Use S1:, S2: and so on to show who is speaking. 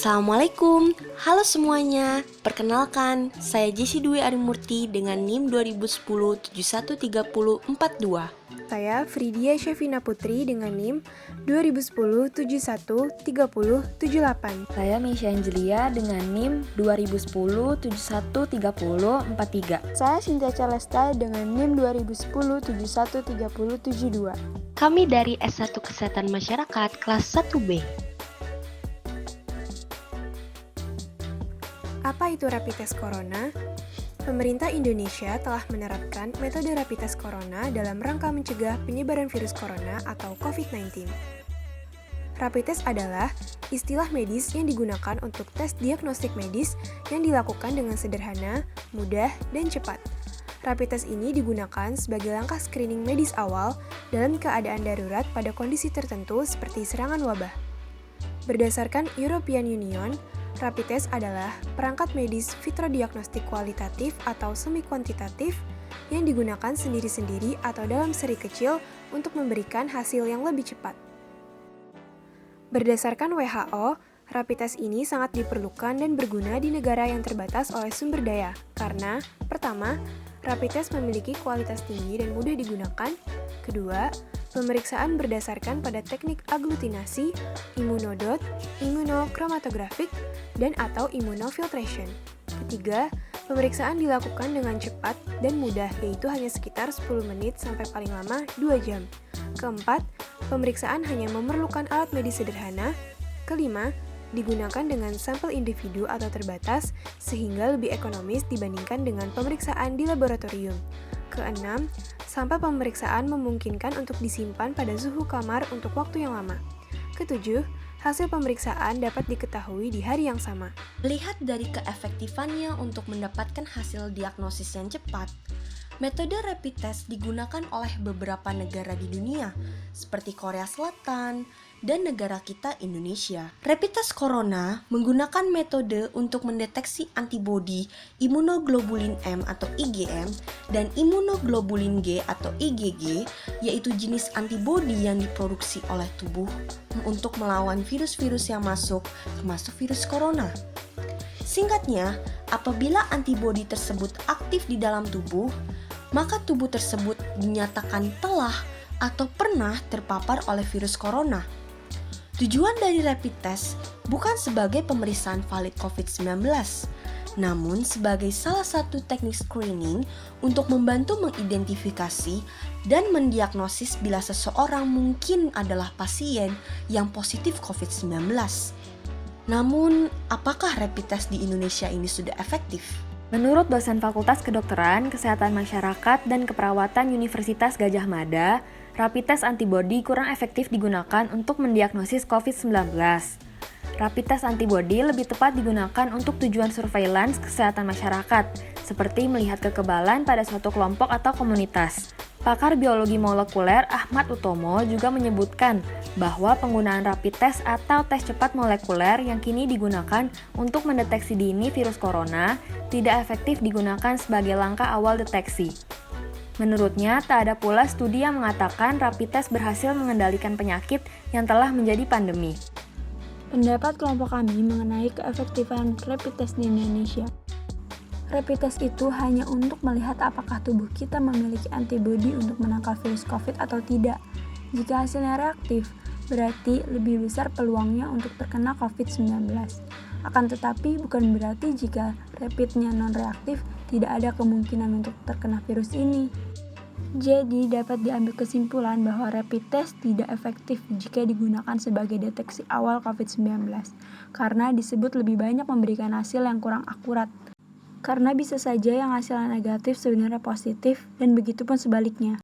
S1: Assalamualaikum, halo semuanya. Perkenalkan, saya Jessi Dwi Arimurti dengan NIM 2010 713042.
S2: Saya Fridia Syafina Putri dengan NIM 2010 713078.
S3: Saya Misha Angelia dengan NIM 2010 713043.
S4: Saya Cynthia Celesta dengan NIM 2010 713072.
S1: Kami dari S1 Kesehatan Masyarakat kelas 1B.
S2: Apa itu rapid test corona? Pemerintah Indonesia telah menerapkan metode rapid test corona dalam rangka mencegah penyebaran virus corona atau COVID-19. Rapid test adalah istilah medis yang digunakan untuk tes diagnostik medis yang dilakukan dengan sederhana, mudah, dan cepat. Rapid test ini digunakan sebagai langkah screening medis awal dalam keadaan darurat pada kondisi tertentu seperti serangan wabah. Berdasarkan European Union, rapid test adalah perangkat medis fitrodiagnostik kualitatif atau semi-kuantitatif yang digunakan sendiri-sendiri atau dalam seri kecil untuk memberikan hasil yang lebih cepat. Berdasarkan WHO, rapid test ini sangat diperlukan dan berguna di negara yang terbatas oleh sumber daya karena, pertama, rapid test memiliki kualitas tinggi dan mudah digunakan. Kedua, pemeriksaan berdasarkan pada teknik aglutinasi, imunodot, immunochromatografic, dan atau immunofiltration. Ketiga, pemeriksaan dilakukan dengan cepat dan mudah, yaitu hanya sekitar 10 menit sampai paling lama 2 jam. Keempat, pemeriksaan hanya memerlukan alat medis sederhana. Kelima, digunakan dengan sampel individu atau terbatas, sehingga lebih ekonomis dibandingkan dengan pemeriksaan di laboratorium. Keenam, sampel pemeriksaan memungkinkan untuk disimpan pada suhu kamar untuk waktu yang lama. Ketujuh, hasil pemeriksaan dapat diketahui di hari yang sama.
S1: Melihat dari keefektifannya untuk mendapatkan hasil diagnosis yang cepat, metode rapid test digunakan oleh beberapa negara di dunia, seperti Korea Selatan dan negara kita Indonesia. Rapid test corona menggunakan metode untuk mendeteksi antibodi imunoglobulin M atau IgM dan imunoglobulin G atau IgG, yaitu jenis antibodi yang diproduksi oleh tubuh untuk melawan virus-virus yang masuk, termasuk virus corona. Singkatnya, apabila antibodi tersebut aktif di dalam tubuh, maka tubuh tersebut dinyatakan telah atau pernah terpapar oleh virus corona. Tujuan dari rapid test bukan sebagai pemeriksaan valid COVID-19, namun sebagai salah satu teknik screening untuk membantu mengidentifikasi dan mendiagnosis bila seseorang mungkin adalah pasien yang positif COVID-19. Namun, apakah rapid test di Indonesia ini sudah efektif?
S3: Menurut dosen Fakultas Kedokteran, Kesehatan Masyarakat, dan Keperawatan Universitas Gadjah Mada, rapid test antibodi kurang efektif digunakan untuk mendiagnosis COVID-19. Rapid test antibodi lebih tepat digunakan untuk tujuan surveillance kesehatan masyarakat, seperti melihat kekebalan pada suatu kelompok atau komunitas. Pakar biologi molekuler Ahmad Utomo juga menyebutkan bahwa penggunaan rapid test atau tes cepat molekuler yang kini digunakan untuk mendeteksi dini virus corona tidak efektif digunakan sebagai langkah awal deteksi. Menurutnya, tak ada pula studi yang mengatakan rapid test berhasil mengendalikan penyakit yang telah menjadi pandemi.
S4: Pendapat kelompok kami mengenai keefektifan rapid test di Indonesia. Rapid test itu hanya untuk melihat apakah tubuh kita memiliki antibodi untuk menangkal virus COVID atau tidak. Jika hasilnya reaktif, berarti lebih besar peluangnya untuk terkena COVID-19. Akan tetapi, bukan berarti jika rapidnya non-reaktif, tidak ada kemungkinan untuk terkena virus ini. Jadi, dapat diambil kesimpulan bahwa rapid test tidak efektif jika digunakan sebagai deteksi awal COVID-19, karena disebut lebih banyak memberikan hasil yang kurang akurat. Karena bisa saja yang hasilnya negatif sebenarnya positif, dan begitu pun sebaliknya.